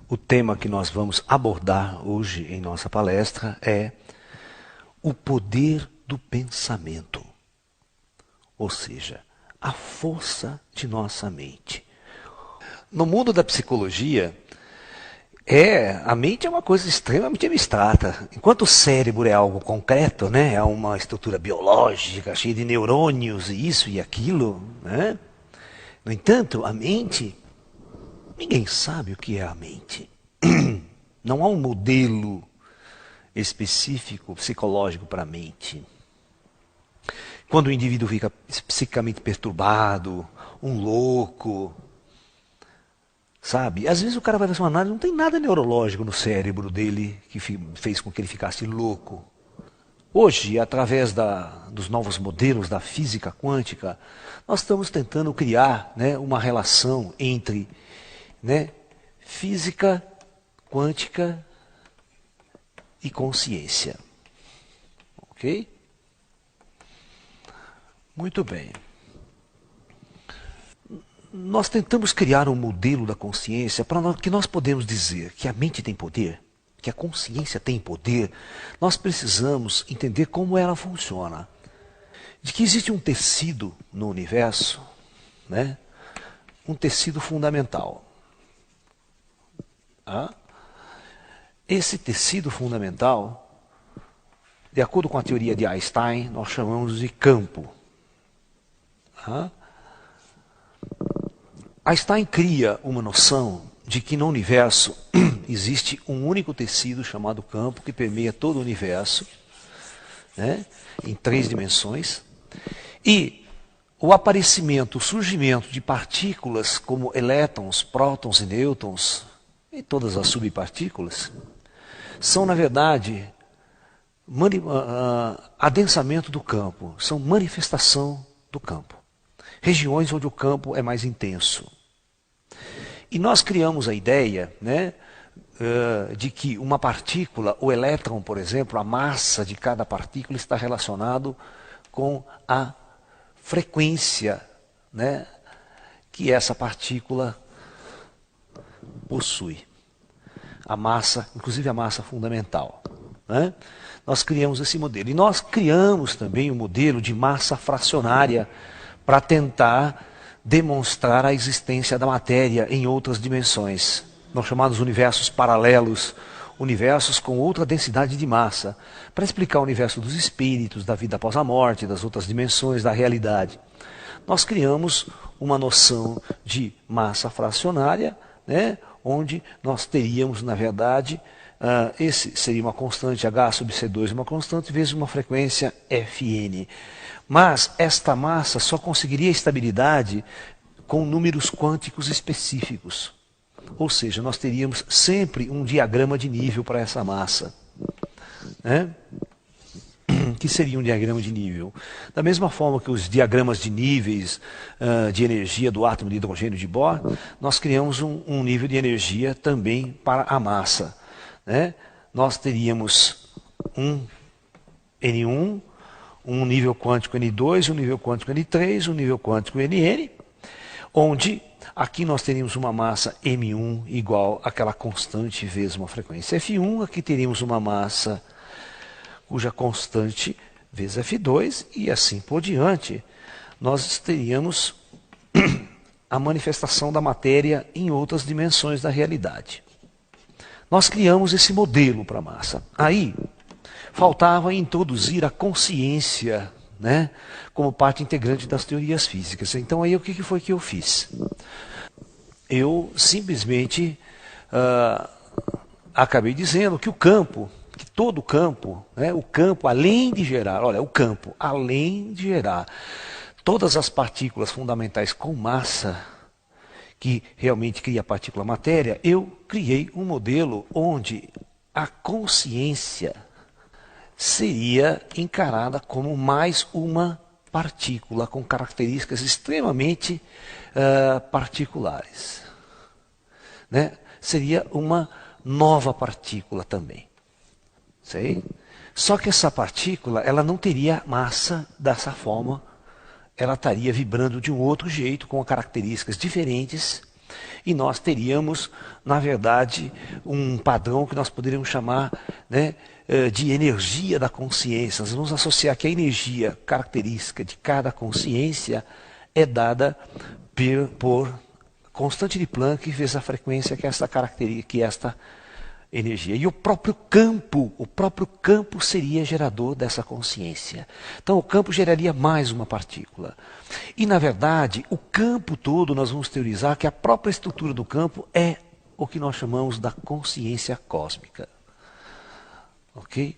O tema que nós vamos abordar hoje em nossa palestra é o poder do pensamento, ou seja, a força de nossa mente. No mundo da psicologia, a mente é uma coisa extremamente abstrata. Enquanto o cérebro é algo concreto, né, é uma estrutura biológica, cheia de neurônios, e isso e aquilo, né? No entanto, a mente, ninguém sabe o que é a mente. Não há um modelo específico psicológico para a mente. Quando o indivíduo fica psicamente perturbado, um louco, sabe? Às vezes o cara vai fazer uma análise, não tem nada neurológico no cérebro dele que fez com que ele ficasse louco. Hoje, através dos novos modelos da física quântica, nós estamos tentando criar, né, uma relação entre, né, física quântica e consciência. Ok? Muito bem. Nós tentamos criar um modelo da consciência para que nós podemos dizer que a mente tem poder, que a consciência tem poder. Nós precisamos entender como ela funciona. De que existe um tecido no universo, né? Um tecido fundamental. Esse tecido fundamental, de acordo com a teoria de Einstein, nós chamamos de campo. Einstein cria uma noção de que no universo existe um único tecido chamado campo que permeia todo o universo, né, em 3 dimensões. E o aparecimento, o surgimento de partículas como elétrons, prótons e nêutrons, e todas as subpartículas, são, na verdade, adensamento do campo, são manifestação do campo. Regiões onde o campo é mais intenso. E nós criamos a ideia, né, de que uma partícula, o elétron, por exemplo, a massa de cada partícula está relacionado com a frequência, né, que essa partícula possui. A massa, inclusive a massa fundamental. Né? Nós criamos esse modelo. E nós criamos também um modelo de massa fracionária para tentar demonstrar a existência da matéria em outras dimensões. Nós chamamos universos paralelos, universos com outra densidade de massa, para explicar o universo dos espíritos, da vida após a morte, das outras dimensões, da realidade. Nós criamos uma noção de massa fracionária, né, onde nós teríamos, na verdade, esse seria uma constante H sub C2, uma constante, vezes uma frequência Fn. Mas esta massa só conseguiria estabilidade com números quânticos específicos. Ou seja, nós teríamos sempre um diagrama de nível para essa massa. Né? Que seria um diagrama de nível? Da mesma forma que os diagramas de níveis de energia do átomo de hidrogênio de Bohr, nós criamos um nível de energia também para a massa. Né? Nós teríamos um N1, um nível quântico N2, um nível quântico N3, um nível quântico Nn, onde aqui nós teríamos uma massa M1 igual àquela constante vezes uma frequência F1, aqui teríamos uma massa cuja constante vezes F2 e assim por diante. Nós teríamos a manifestação da matéria em outras dimensões da realidade. Nós criamos esse modelo para a massa. Aí, faltava introduzir a consciência, né, como parte integrante das teorias físicas. Então aí o que foi que eu fiz? Eu simplesmente acabei dizendo que o campo, que todo o campo, né, o campo além de gerar, olha, o campo além de gerar todas as partículas fundamentais com massa, que realmente cria a partícula matéria, eu criei um modelo onde a consciência seria encarada como mais uma partícula com características extremamente particulares. Né? Seria uma nova partícula também. Sei? Só que essa partícula ela não teria massa dessa forma, ela estaria vibrando de um outro jeito, com características diferentes, E nós teríamos, na verdade, um padrão que nós poderíamos chamar, né, de energia da consciência. Nós vamos associar que a energia característica de cada consciência é dada por constante de Planck vezes a frequência que esta característica, que esta energia. E o próprio campo seria gerador dessa consciência. Então o campo geraria mais uma partícula. E na verdade, o campo todo nós vamos teorizar que a própria estrutura do campo é o que nós chamamos da consciência cósmica. Ok?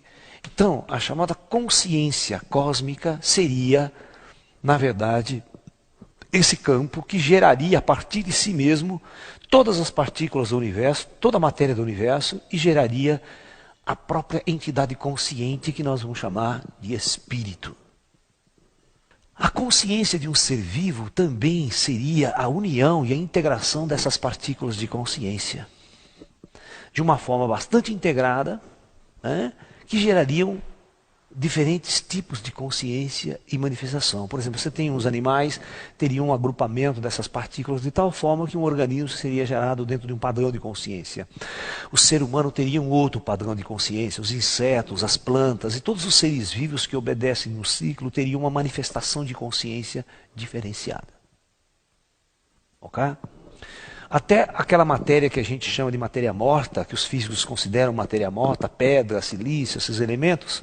Então, a chamada consciência cósmica seria, na verdade, esse campo que geraria a partir de si mesmo todas as partículas do universo, toda a matéria do universo, e geraria a própria entidade consciente que nós vamos chamar de espírito. A consciência de um ser vivo também seria a união e a integração dessas partículas de consciência, de uma forma bastante integrada, né, que gerariam diferentes tipos de consciência e manifestação. Por exemplo, você tem uns animais, teriam um agrupamento dessas partículas de tal forma que um organismo seria gerado dentro de um padrão de consciência. O ser humano teria um outro padrão de consciência, os insetos, as plantas e todos os seres vivos que obedecem no ciclo teriam uma manifestação de consciência diferenciada. Ok? Até aquela matéria que a gente chama de matéria morta, que os físicos consideram matéria morta, pedra, silício, esses elementos,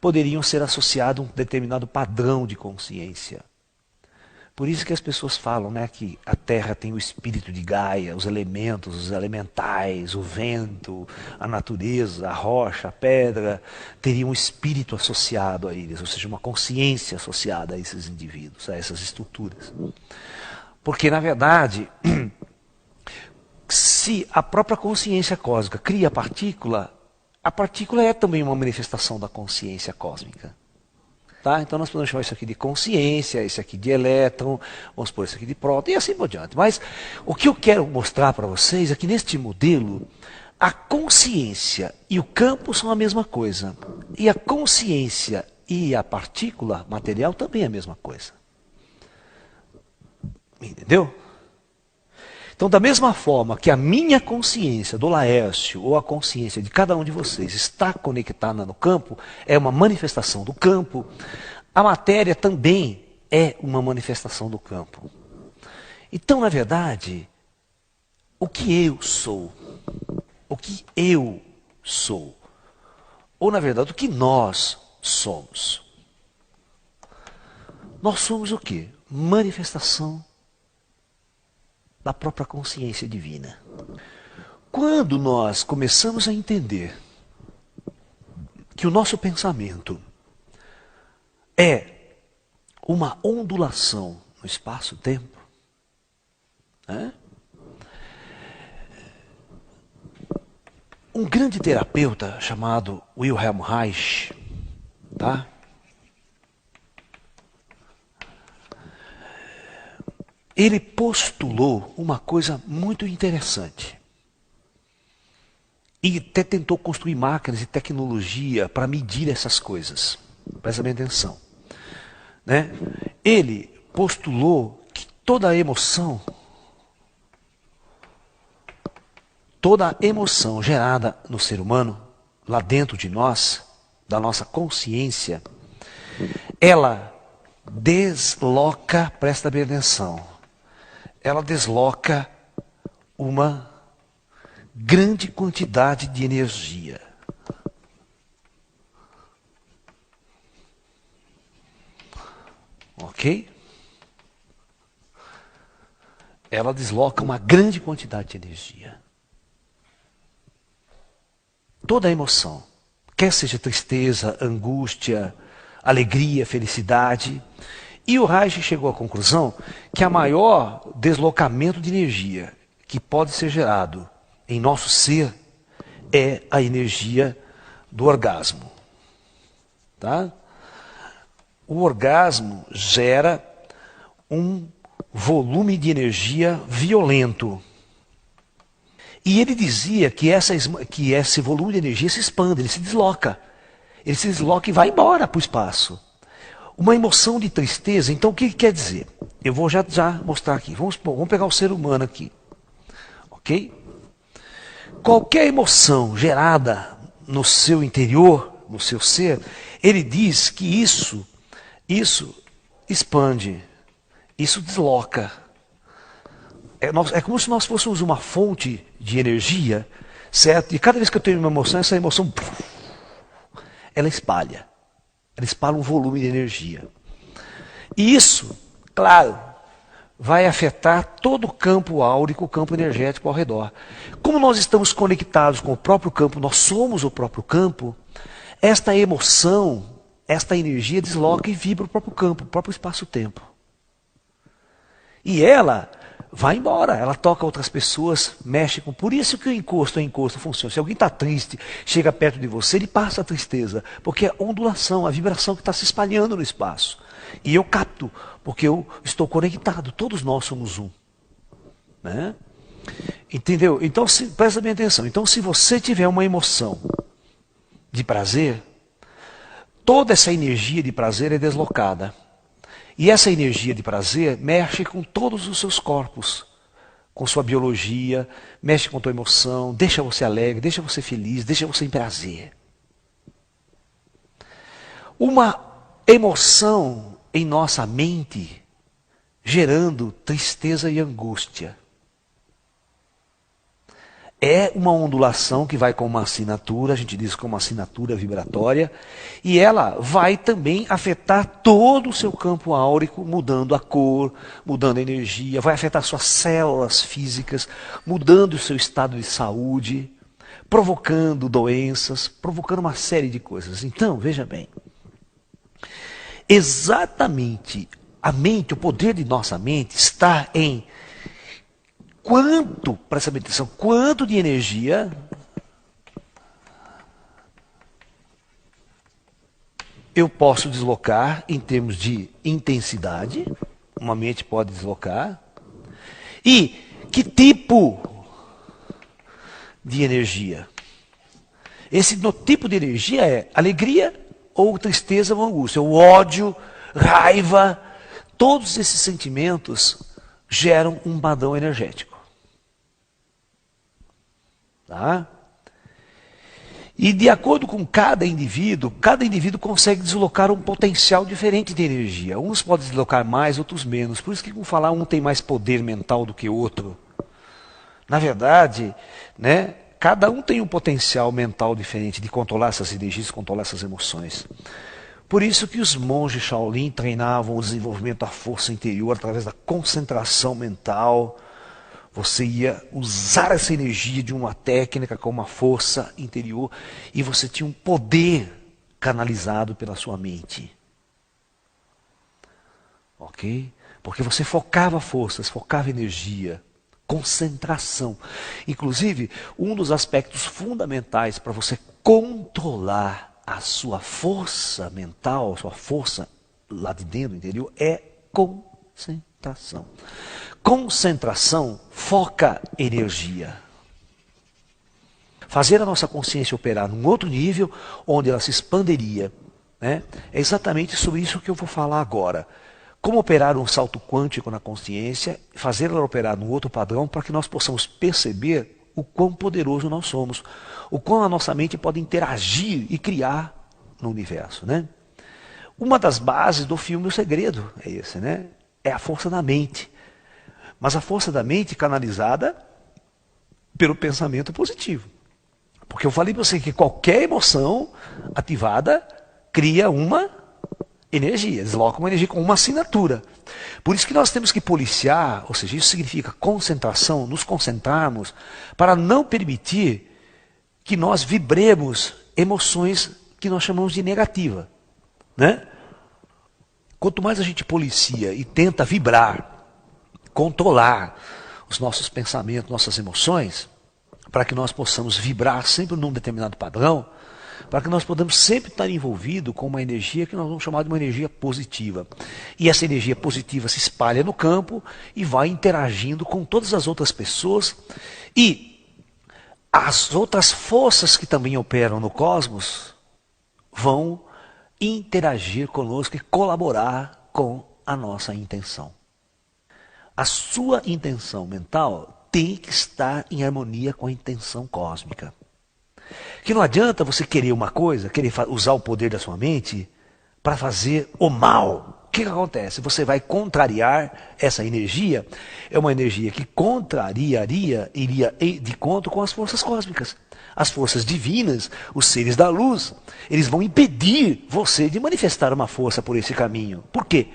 poderiam ser associados a um determinado padrão de consciência. Por isso que as pessoas falam, né, que a Terra tem o espírito de Gaia, os elementos, os elementais, o vento, a natureza, a rocha, a pedra, teriam um espírito associado a eles, ou seja, uma consciência associada a esses indivíduos, a essas estruturas. Porque, na verdade, se a própria consciência cósmica cria a partícula é também uma manifestação da consciência cósmica. Tá? Então nós podemos chamar isso aqui de consciência, esse aqui de elétron, vamos pôr isso aqui de próton e assim por diante. Mas o que eu quero mostrar para vocês é que neste modelo, a consciência e o campo são a mesma coisa. E a consciência e a partícula material também é a mesma coisa. Entendeu? Então, da mesma forma que a minha consciência do Laércio, ou a consciência de cada um de vocês, está conectada no campo, é uma manifestação do campo, a matéria também é uma manifestação do campo. Então, na verdade, o que eu sou, ou na verdade, o que nós somos? Nós somos o quê? Manifestação da própria consciência divina. Quando nós começamos a entender que o nosso pensamento é uma ondulação no espaço-tempo, né? Um grande terapeuta chamado Wilhelm Reich, tá? Ele postulou uma coisa muito interessante. E até tentou construir máquinas e tecnologia para medir essas coisas. Presta bem atenção. Né? Ele postulou que toda emoção gerada no ser humano, lá dentro de nós, da nossa consciência, ela desloca, presta bem atenção, ela desloca uma grande quantidade de energia. Ok? Ela desloca uma grande quantidade de energia. Toda emoção, quer seja tristeza, angústia, alegria, felicidade. E o Reich chegou à conclusão que a maior deslocamento de energia que pode ser gerado em nosso ser é a energia do orgasmo. Tá? O orgasmo gera um volume de energia violento. E ele dizia que esse volume de energia se expande, ele se desloca. Ele se desloca e vai embora para o espaço. Uma emoção de tristeza, então o que quer dizer? Eu vou já mostrar aqui. Vamos pegar o ser humano aqui. ok? Qualquer emoção gerada no seu interior, no seu ser, ele diz que isso expande, isso desloca. É como se nós fôssemos uma fonte de energia, certo? E cada vez que eu tenho uma emoção, essa emoção, ela espalha um volume de energia. E isso, claro, vai afetar todo o campo áurico, o campo energético ao redor. Como nós estamos conectados com o próprio campo, nós somos o próprio campo, esta emoção, esta energia desloca e vibra o próprio campo, o próprio espaço-tempo. E ela vai embora, ela toca outras pessoas, mexe com... Por isso que o encosto funciona. Se alguém está triste, chega perto de você, ele passa a tristeza, porque é a ondulação, a vibração que está se espalhando no espaço. E eu capto, porque eu estou conectado, todos nós somos um. Né? Entendeu? Então, presta bem atenção. Então, se você tiver uma emoção de prazer, toda essa energia de prazer é deslocada. E essa energia de prazer mexe com todos os seus corpos, com sua biologia, mexe com tua emoção, deixa você alegre, deixa você feliz, deixa você em prazer. Uma emoção em nossa mente gerando tristeza e angústia. É uma ondulação que vai com uma assinatura, a gente diz que é uma assinatura vibratória, e ela vai também afetar todo o seu campo áurico, mudando a cor, mudando a energia, vai afetar suas células físicas, mudando o seu estado de saúde, provocando doenças, provocando uma série de coisas. Então, veja bem, exatamente a mente, o poder de nossa mente está em presta atenção, quanto de energia eu posso deslocar em termos de intensidade, uma mente pode deslocar, e que tipo de energia. Esse tipo de energia é alegria ou tristeza ou angústia, o ódio, raiva, todos esses sentimentos geram um padrão energético. Tá? E de acordo com cada indivíduo consegue deslocar um potencial diferente de energia. Uns podem deslocar mais, outros menos. Por isso que, como falar, um tem mais poder mental do que outro. Na verdade, né, cada um tem um potencial mental diferente de controlar essas energias, controlar essas emoções. Por isso que os monges Shaolin treinavam o desenvolvimento da força interior através da concentração mental. Você ia usar essa energia de uma técnica com uma força interior e você tinha um poder canalizado pela sua mente. Ok? Porque você focava forças, focava energia, concentração. Inclusive, um dos aspectos fundamentais para você controlar a sua força mental, a sua força lá de dentro do interior, é concentração. Concentração foca energia. Fazer a nossa consciência operar num outro nível, onde ela se expandiria. Né? É exatamente sobre isso que eu vou falar agora. Como operar um salto quântico na consciência, fazer ela operar num outro padrão, para que nós possamos perceber o quão poderoso nós somos, o quão a nossa mente pode interagir e criar no universo. Né? Uma das bases do filme O Segredo é esse, né? É a força da mente. Mas a força da mente canalizada pelo pensamento positivo. Porque eu falei para você que qualquer emoção ativada cria uma energia, desloca uma energia com uma assinatura. Por isso que nós temos que policiar, ou seja, isso significa concentração, nos concentrarmos para não permitir que nós vibremos emoções que nós chamamos de negativa. Né? Quanto mais a gente policia e tenta vibrar, controlar os nossos pensamentos, nossas emoções, para que nós possamos vibrar sempre num determinado padrão, para que nós podamos sempre estar envolvidos com uma energia que nós vamos chamar de uma energia positiva. E essa energia positiva se espalha no campo e vai interagindo com todas as outras pessoas e as outras forças que também operam no cosmos vão interagir conosco e colaborar com a nossa intenção. A sua intenção mental tem que estar em harmonia com a intenção cósmica. Que não adianta você querer uma coisa, querer usar o poder da sua mente para fazer o mal. O que acontece? Você vai contrariar essa energia. É uma energia que contrariaria, iria de encontro com as forças cósmicas. As forças divinas, os seres da luz, eles vão impedir você de manifestar uma força por esse caminho. Por quê?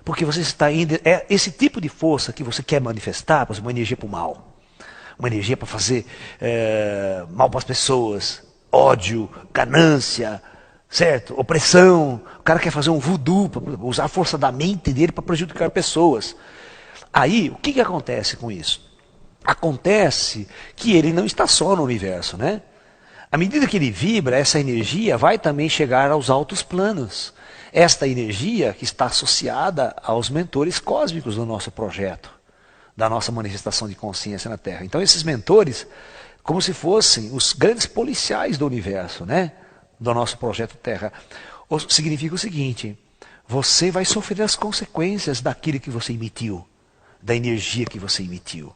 Porque você está indo. É esse tipo de força que você quer manifestar, uma energia para o mal. Uma energia para fazer mal para as pessoas. Ódio, ganância, certo? Opressão. O cara quer fazer um voodoo, usar a força da mente dele para prejudicar pessoas. Aí, o que acontece com isso? Acontece que ele não está só no universo, né? À medida que ele vibra, essa energia vai também chegar aos altos planos. Esta energia que está associada aos mentores cósmicos do nosso projeto, da nossa manifestação de consciência na Terra. Então esses mentores, como se fossem os grandes policiais do universo, né? Do nosso projeto Terra. Significa o seguinte: você vai sofrer as consequências daquilo que você emitiu, da energia que você emitiu.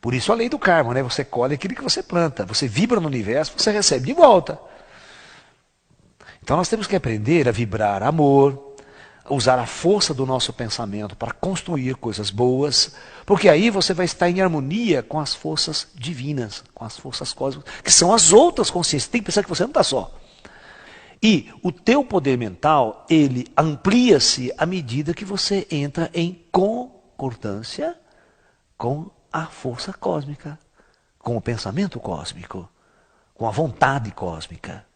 Por isso a lei do karma, né? Você colhe aquilo que você planta. Você vibra no universo, você recebe de volta. Então nós temos que aprender a vibrar amor, usar a força do nosso pensamento para construir coisas boas, porque aí você vai estar em harmonia com as forças divinas, com as forças cósmicas, que são as outras consciências. Tem que pensar que você não está só. E o teu poder mental, ele amplia-se à medida que você entra em concordância com a força cósmica, com o pensamento cósmico, com a vontade cósmica.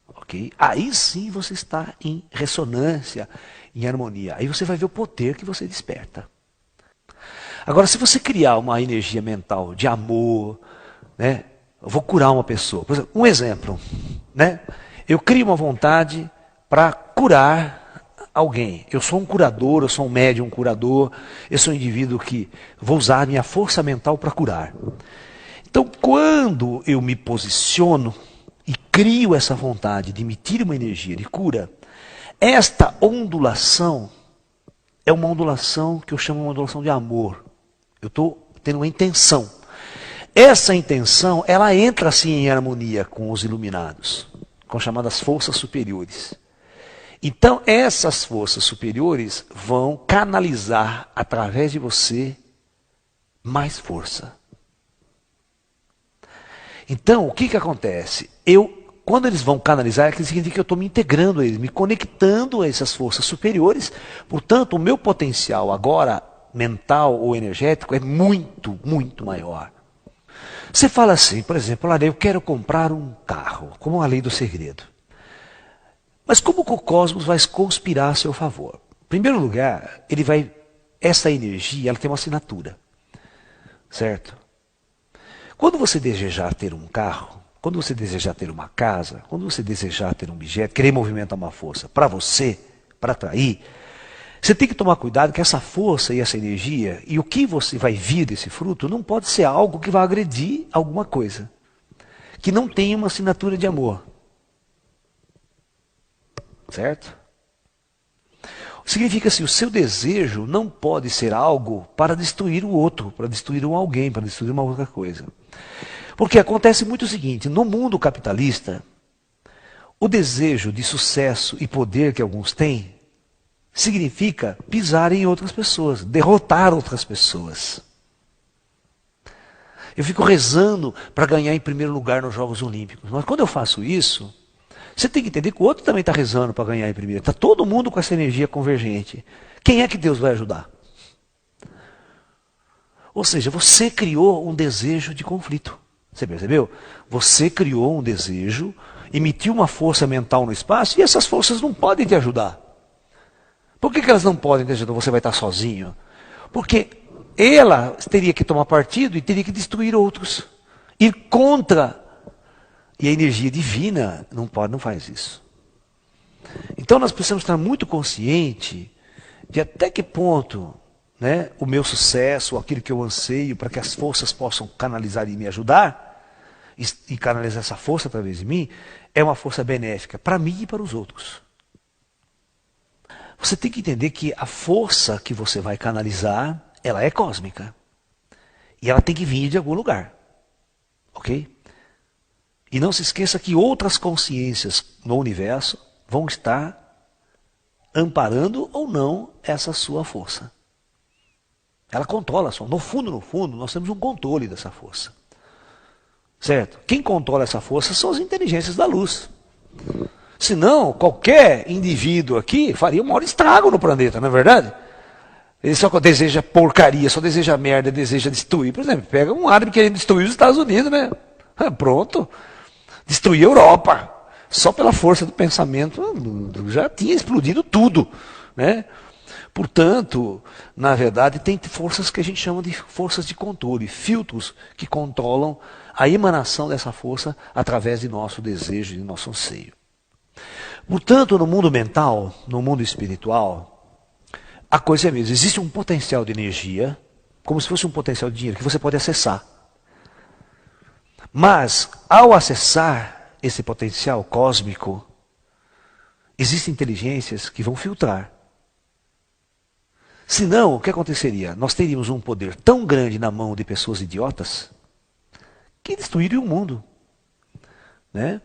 Ok? Aí sim você está em ressonância, em harmonia. Aí você vai ver o poder que você desperta. Agora, se você criar uma energia mental de amor, né? Eu vou curar uma pessoa. Por exemplo, um exemplo, né? Eu crio uma vontade para curar alguém. Eu sou um curador, eu sou um médium, um curador. Eu sou um indivíduo que vou usar a minha força mental para curar. Então, quando eu me posiciono e crio essa vontade de emitir uma energia de cura, esta ondulação é uma ondulação que eu chamo de uma ondulação de amor. Eu estou tendo uma intenção. Essa intenção, ela entra assim em harmonia com os iluminados, com as chamadas forças superiores. Então, essas forças superiores vão canalizar através de você mais força. Então, o que acontece? Quando eles vão canalizar, significa que eu estou me integrando a eles, me conectando a essas forças superiores. Portanto, o meu potencial agora, mental ou energético, é muito, muito maior. Você fala assim, por exemplo, olha, eu quero comprar um carro, como a lei do segredo. Mas como que o cosmos vai conspirar a seu favor? Em primeiro lugar, essa energia, ela tem uma assinatura, certo? Quando você desejar ter um carro, quando você desejar ter uma casa, quando você desejar ter um objeto, querer movimentar uma força para você, para atrair, você tem que tomar cuidado que essa força e essa energia, e o que você vai vir desse fruto, não pode ser algo que vai agredir alguma coisa, que não tenha uma assinatura de amor. Certo? Significa assim, o seu desejo não pode ser algo para destruir o outro, para destruir um alguém, para destruir uma outra coisa. Porque acontece muito o seguinte, no mundo capitalista, o desejo de sucesso e poder que alguns têm, significa pisar em outras pessoas, derrotar outras pessoas. Eu fico rezando para ganhar em primeiro lugar nos Jogos Olímpicos, mas quando eu faço isso, você tem que entender que o outro também está rezando para ganhar em primeiro. Está todo mundo com essa energia convergente. Quem é que Deus vai ajudar? Ou seja, você criou um desejo de conflito. Você percebeu? Você criou um desejo, emitiu uma força mental no espaço e essas forças não podem te ajudar. Por que elas não podem te ajudar? Você vai estar sozinho. Porque ela teria que tomar partido e teria que destruir outros. Ir contra. E a energia divina não faz isso. Então nós precisamos estar muito conscientes de até que ponto, né, o meu sucesso, aquilo que eu anseio, para que as forças possam canalizar e me ajudar, e canalizar essa força através de mim, é uma força benéfica para mim e para os outros. Você tem que entender que a força que você vai canalizar, ela é cósmica. E ela tem que vir de algum lugar. Ok? E não se esqueça que outras consciências no universo vão estar amparando ou não essa sua força. Ela controla só. No fundo, nós temos um controle dessa força. Certo? Quem controla essa força são as inteligências da luz. Senão, qualquer indivíduo aqui faria um maior estrago no planeta, não é verdade? Ele só deseja porcaria, só deseja merda, deseja destruir. Por exemplo, pega um árabe querendo destruir os Estados Unidos, né? Pronto. Destruir a Europa. Só pela força do pensamento já tinha explodido tudo, né? Portanto, na verdade, tem forças que a gente chama de forças de controle, filtros que controlam a emanação dessa força através de nosso desejo, de nosso anseio. Portanto, no mundo mental, no mundo espiritual, a coisa é a mesma. Existe um potencial de energia, como se fosse um potencial de dinheiro, que você pode acessar. Mas, ao acessar esse potencial cósmico, existem inteligências que vão filtrar. Senão, o que aconteceria? Nós teríamos um poder tão grande na mão de pessoas idiotas que destruiriam o mundo. Né?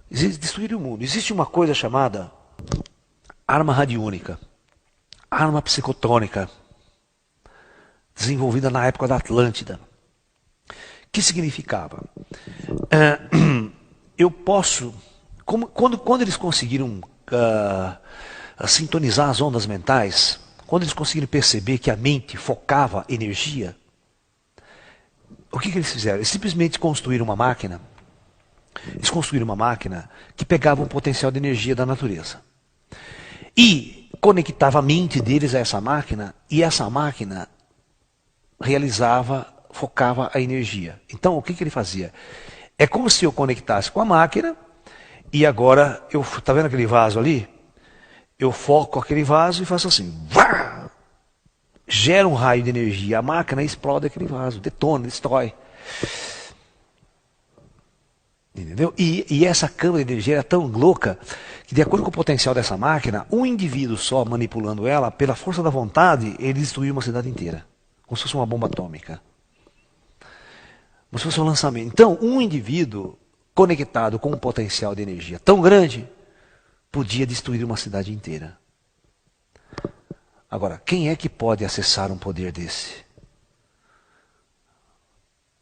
Destruiriam o mundo. Existe uma coisa chamada arma radiônica, arma psicotrônica, desenvolvida na época da Atlântida. Que significava? Eu posso, quando eles conseguiram sintonizar as ondas mentais, quando eles conseguiram perceber que a mente focava energia, o que eles fizeram? Eles simplesmente construíram uma máquina. Eles construíram uma máquina que pegava um potencial de energia da natureza. E conectava a mente deles a essa máquina, e essa máquina focava a energia. Então, o que ele fazia? É como se eu conectasse com a máquina, e agora, tá vendo aquele vaso ali? Eu foco aquele vaso e faço assim, vá! Gera um raio de energia, a máquina explode aquele vaso, detona, destrói. Entendeu? E essa câmara de energia era tão louca que, de acordo com o potencial dessa máquina, um indivíduo só manipulando ela, pela força da vontade, ele destruiu uma cidade inteira. Como se fosse uma bomba atômica. Como se fosse um lançamento. Então, um indivíduo conectado com um potencial de energia tão grande, podia destruir uma cidade inteira. Agora, quem é que pode acessar um poder desse?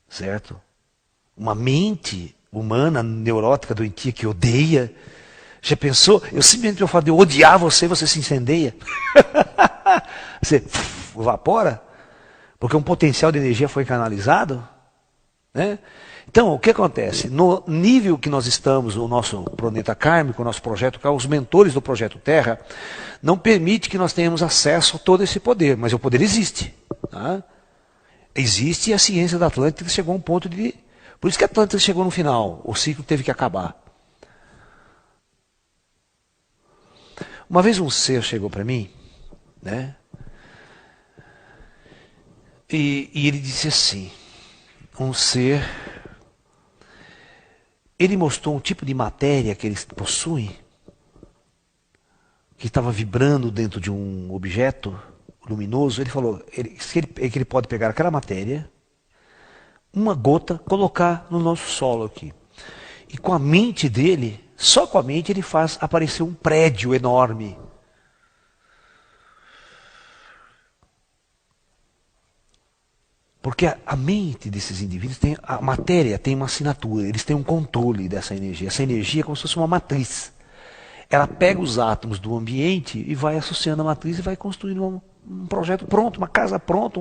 Certo? Uma mente humana, neurótica, doentia, que odeia. Já pensou? Eu simplesmente pelo fato de eu odiar você, você se incendeia. Você evapora. Porque um potencial de energia foi canalizado. Né? Então, o que acontece? No nível que nós estamos, o nosso planeta kármico, o nosso projeto, os mentores do projeto Terra, não permite que nós tenhamos acesso a todo esse poder, mas o poder existe. Tá? Existe, e a ciência da Atlântida chegou a um ponto de... Por isso que a Atlântida chegou no final, o ciclo teve que acabar. Uma vez um ser chegou para mim, né? E ele disse assim, um ser... Ele mostrou um tipo de matéria que eles possuem, que estava vibrando dentro de um objeto luminoso. Ele falou que ele pode pegar aquela matéria, uma gota, colocar no nosso solo aqui. E com a mente dele, só com a mente, ele faz aparecer um prédio enorme. Porque a mente desses indivíduos tem, a matéria tem uma assinatura, eles têm um controle dessa energia. Essa energia é como se fosse uma matriz. Ela pega os átomos do ambiente e vai associando a matriz e vai construindo um projeto pronto, uma casa pronta.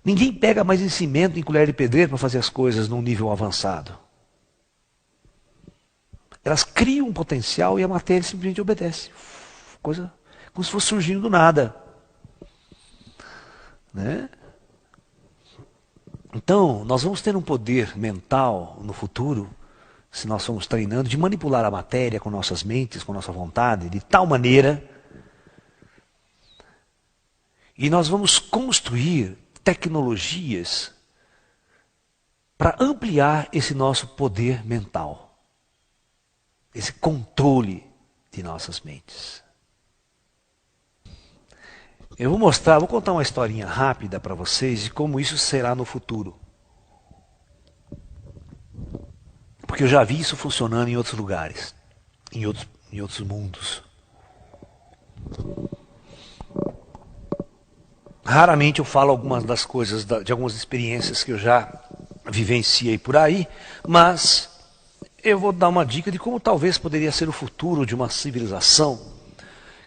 Ninguém pega mais em cimento, em colher de pedreiro para fazer as coisas num nível avançado. Elas criam um potencial e a matéria simplesmente obedece. Coisa como se fosse surgindo do nada. Né? Então, nós vamos ter um poder mental no futuro, se nós formos treinando, de manipular a matéria com nossas mentes, com nossa vontade, de tal maneira, e nós vamos construir tecnologias para ampliar esse nosso poder mental, esse controle de nossas mentes. Eu vou contar uma historinha rápida para vocês de como isso será no futuro. Porque eu já vi isso funcionando em outros lugares, em outros mundos. Raramente eu falo algumas das coisas, de algumas experiências que eu já vivenciei por aí, mas eu vou dar uma dica de como talvez poderia ser o futuro de uma civilização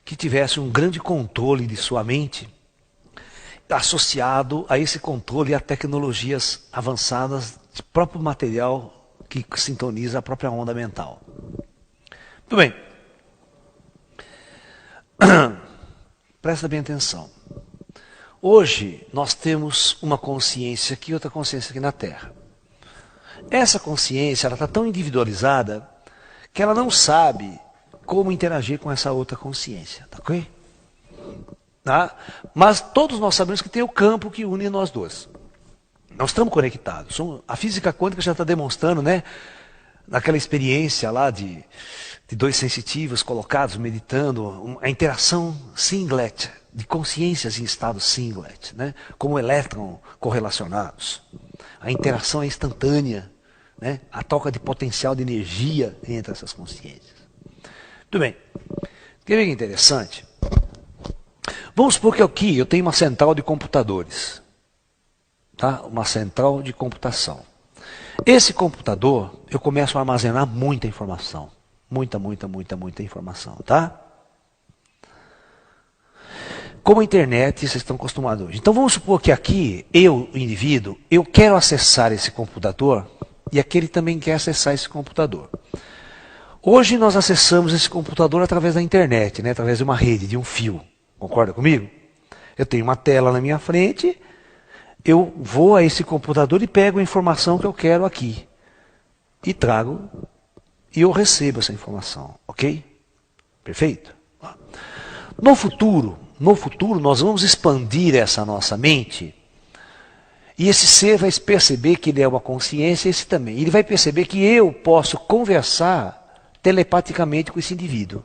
que tivesse um grande controle de sua mente, associado a esse controle a tecnologias avançadas de próprio material que sintoniza a própria onda mental. Muito bem. Presta bem atenção. Hoje nós temos uma consciência aqui e outra consciência aqui na Terra. Essa consciência ela está tão individualizada que ela não sabe como interagir com essa outra consciência, tá ok? Tá? Mas todos nós sabemos que tem o campo que une nós dois. Nós estamos conectados. A física quântica já está demonstrando, né? Naquela experiência lá de dois sensitivos colocados, meditando, a interação singlet, de consciências em estado singlet, né? Como elétron correlacionados. A interação é instantânea, né? A troca de potencial de energia entre essas consciências. Muito bem. Quer ver que interessante? Vamos supor que aqui eu tenho uma central de computadores. Tá? Uma central de computação. Esse computador, eu começo a armazenar muita informação. Muita informação, tá? Como a internet, vocês estão acostumados hoje. Então vamos supor que aqui, eu, indivíduo, eu quero acessar esse computador e aquele também quer acessar esse computador. Hoje nós acessamos esse computador através da internet, né? Através de uma rede, de um fio. Concorda comigo? Eu tenho uma tela na minha frente, eu vou a esse computador e pego a informação que eu quero aqui. E trago, e eu recebo essa informação, ok? Perfeito? No futuro nós vamos expandir essa nossa mente, e esse ser vai perceber que ele é uma consciência, esse também. Ele vai perceber que eu posso conversar telepaticamente com esse indivíduo.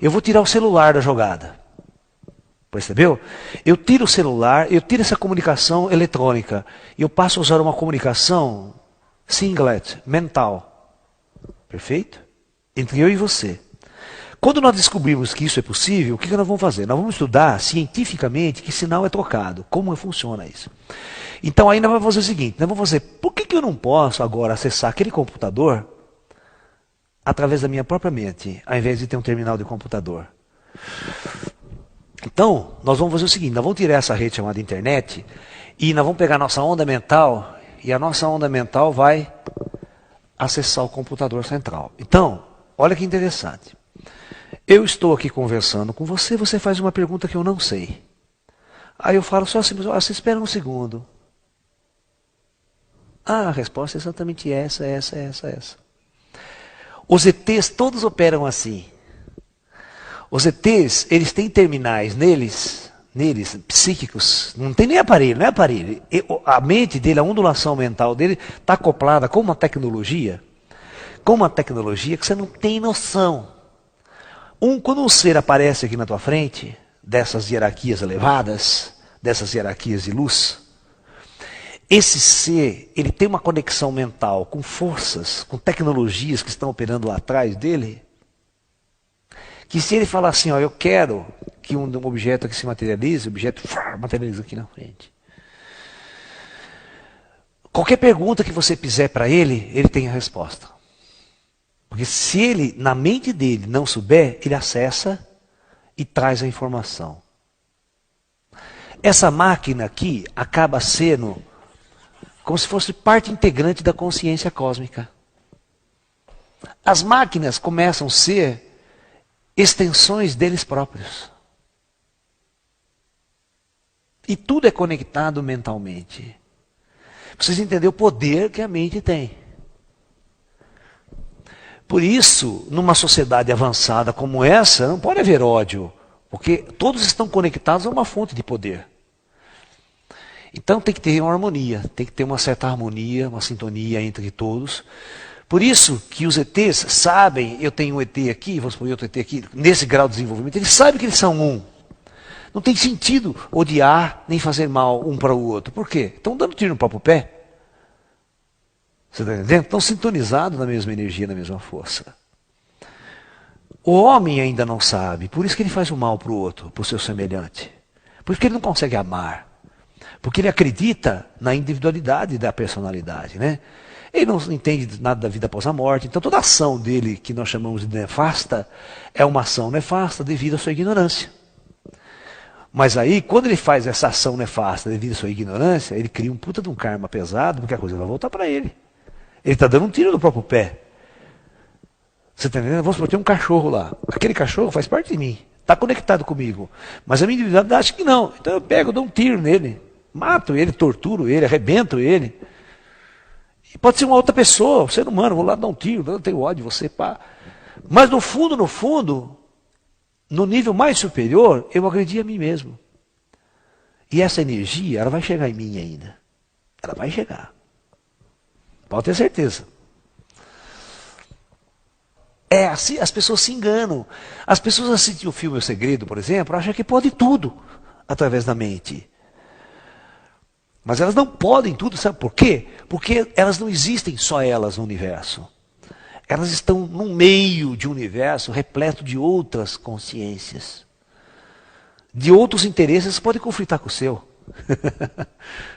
Eu vou tirar o celular da jogada. Percebeu? Eu tiro o celular, eu tiro essa comunicação eletrônica, e eu passo a usar uma comunicação singlet, mental. Perfeito? Entre eu e você. Quando nós descobrimos que isso é possível, o que nós vamos fazer? Nós vamos estudar cientificamente que sinal é trocado, como funciona isso. Então aí nós vamos fazer o seguinte, nós vamos fazer, por que eu não posso agora acessar aquele computador através da minha própria mente, ao invés de ter um terminal de computador? Então, nós vamos fazer o seguinte, nós vamos tirar essa rede chamada internet e nós vamos pegar a nossa onda mental e a nossa onda mental vai acessar o computador central. Então, olha que interessante. Eu estou aqui conversando com você, você faz uma pergunta que eu não sei. Aí eu falo só assim, você espera um segundo. Ah, a resposta é exatamente essa. Os ETs todos operam assim. Os ETs, eles têm terminais neles, psíquicos, não tem nem aparelho, não é aparelho. A mente dele, a ondulação mental dele, está acoplada com uma tecnologia que você não tem noção. Quando um ser aparece aqui na tua frente, dessas hierarquias elevadas, dessas hierarquias de luz, esse ser, ele tem uma conexão mental com forças, com tecnologias que estão operando lá atrás dele, que se ele falar assim, ó, eu quero que um objeto aqui se materialize, o objeto materializa aqui na frente. Qualquer pergunta que você fizer para ele, ele tem a resposta. Porque se ele, na mente dele, não souber, ele acessa e traz a informação. Essa máquina aqui acaba sendo como se fosse parte integrante da consciência cósmica. As máquinas começam a ser extensões deles próprios. E tudo é conectado mentalmente. Vocês entenderam o poder que a mente tem. Por isso, numa sociedade avançada como essa, não pode haver ódio, porque todos estão conectados a uma fonte de poder. Então tem que ter uma harmonia, tem que ter uma certa harmonia, uma sintonia entre todos. Por isso que os ETs sabem, eu tenho um ET aqui, vamos supor outro ET aqui, nesse grau de desenvolvimento, eles sabem que eles são um. Não tem sentido odiar nem fazer mal um para o outro. Por quê? Estão dando tiro no próprio pé. Você está entendendo? Estão sintonizados na mesma energia, na mesma força. O homem ainda não sabe, por isso que ele faz o mal para o outro, para o seu semelhante. Por isso que ele não consegue amar. Porque ele acredita na individualidade da personalidade, né? Ele não entende nada da vida após a morte, então toda ação dele, que nós chamamos de nefasta, é uma ação nefasta devido à sua ignorância. Mas aí, quando ele faz essa ação nefasta devido à sua ignorância, ele cria um puta de um karma pesado, porque a coisa vai voltar para ele. Ele está dando um tiro no próprio pé. Você está entendendo? Vamos supor, tem um cachorro lá. Aquele cachorro faz parte de mim. Está conectado comigo. Mas a minha individualidade acha que não. Então eu pego, dou um tiro nele. Mato ele, torturo ele, arrebento ele. E pode ser uma outra pessoa, um ser humano. Vou lá dar um tiro, eu tenho ódio de você, pá. Mas no fundo, no nível mais superior, eu agredi a mim mesmo. E essa energia, ela vai chegar em mim ainda. Ela vai chegar. Pode ter certeza. É assim, as pessoas se enganam. As pessoas assistem o filme O Segredo, por exemplo, acham que pode tudo através da mente. Mas elas não podem tudo, sabe por quê? Porque elas não existem só elas no universo. Elas estão no meio de um universo repleto de outras consciências. De outros interesses que podem conflitar com o seu.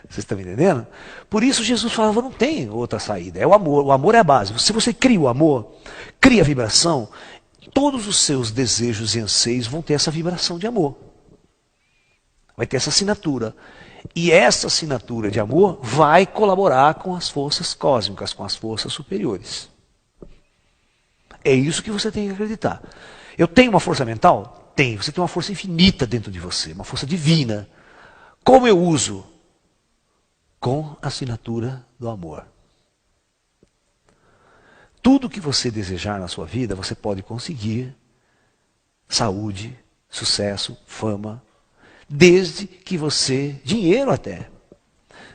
Vocês estão me entendendo? Por isso Jesus falava, não tem outra saída. É o amor é a base. Se você cria o amor, cria a vibração, todos os seus desejos e anseios vão ter essa vibração de amor. Vai ter essa assinatura. E essa assinatura de amor vai colaborar com as forças cósmicas, com as forças superiores. É isso que você tem que acreditar. Eu tenho uma força mental? Tenho. Você tem uma força infinita dentro de você, uma força divina. Como eu uso? Com a assinatura do amor. Tudo que você desejar na sua vida, você pode conseguir. Saúde, sucesso, fama. Desde que você, dinheiro até,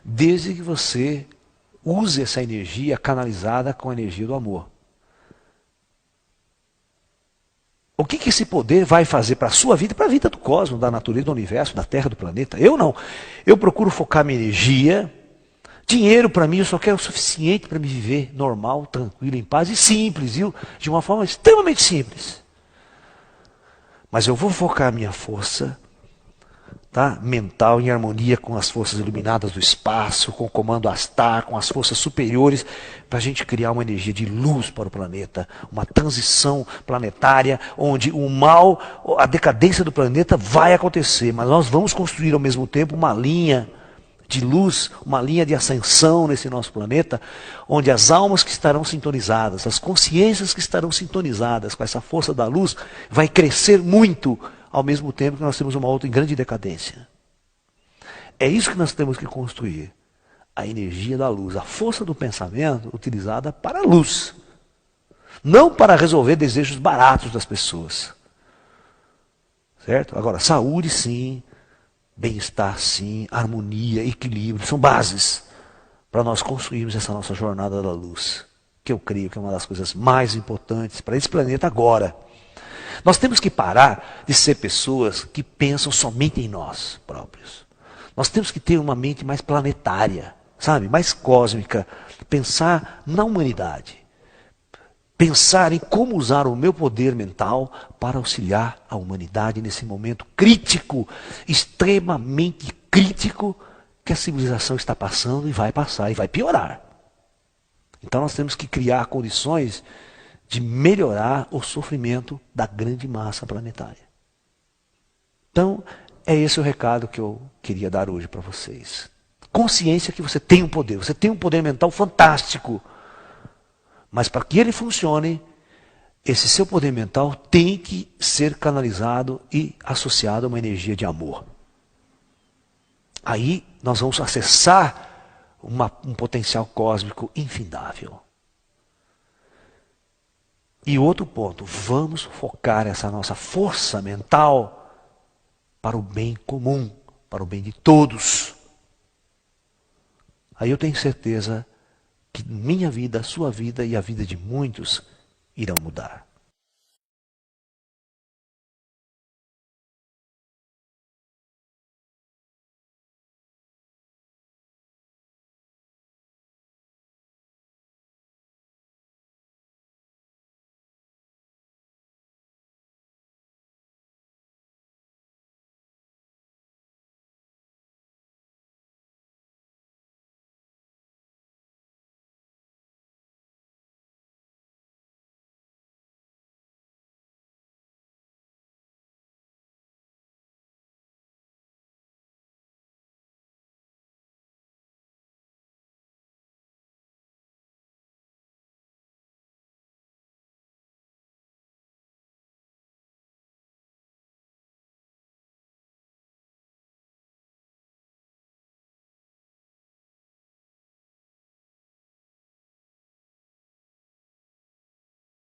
desde que você use essa energia canalizada com a energia do amor. O que esse poder vai fazer para a sua vida e para a vida do cosmos, da natureza, do universo, da Terra, do planeta? Eu não. Eu procuro focar minha energia. Dinheiro para mim, eu só quero o suficiente para me viver normal, tranquilo, em paz e simples, viu? De uma forma extremamente simples. Mas eu vou focar minha força, tá? Mental em harmonia com as forças iluminadas do espaço, com o comando Astar, com as forças superiores, para a gente criar uma energia de luz para o planeta, uma transição planetária, onde o mal, a decadência do planeta vai acontecer, mas nós vamos construir ao mesmo tempo uma linha de luz, uma linha de ascensão nesse nosso planeta, onde as almas que estarão sintonizadas, as consciências que estarão sintonizadas com essa força da luz, vai crescer muito, ao mesmo tempo que nós temos uma outra em grande decadência. É isso que nós temos que construir. A energia da luz, a força do pensamento utilizada para a luz. Não para resolver desejos baratos das pessoas. Certo? Agora, saúde sim, bem-estar sim, harmonia, equilíbrio, são bases para nós construirmos essa nossa jornada da luz. Que eu creio que é uma das coisas mais importantes para esse planeta agora. Nós temos que parar de ser pessoas que pensam somente em nós próprios. Nós temos que ter uma mente mais planetária, sabe? Mais cósmica. Pensar na humanidade. Pensar em como usar o meu poder mental para auxiliar a humanidade nesse momento crítico, extremamente crítico, que a civilização está passando e vai passar e vai piorar. Então nós temos que criar condições de melhorar o sofrimento da grande massa planetária. Então, é esse o recado que eu queria dar hoje para vocês. Consciência que você tem um poder, você tem um poder mental fantástico. Mas para que ele funcione, esse seu poder mental tem que ser canalizado e associado a uma energia de amor. Aí nós vamos acessar um potencial cósmico infindável. E outro ponto, vamos focar essa nossa força mental para o bem comum, para o bem de todos. Aí eu tenho certeza que minha vida, a sua vida e a vida de muitos irão mudar.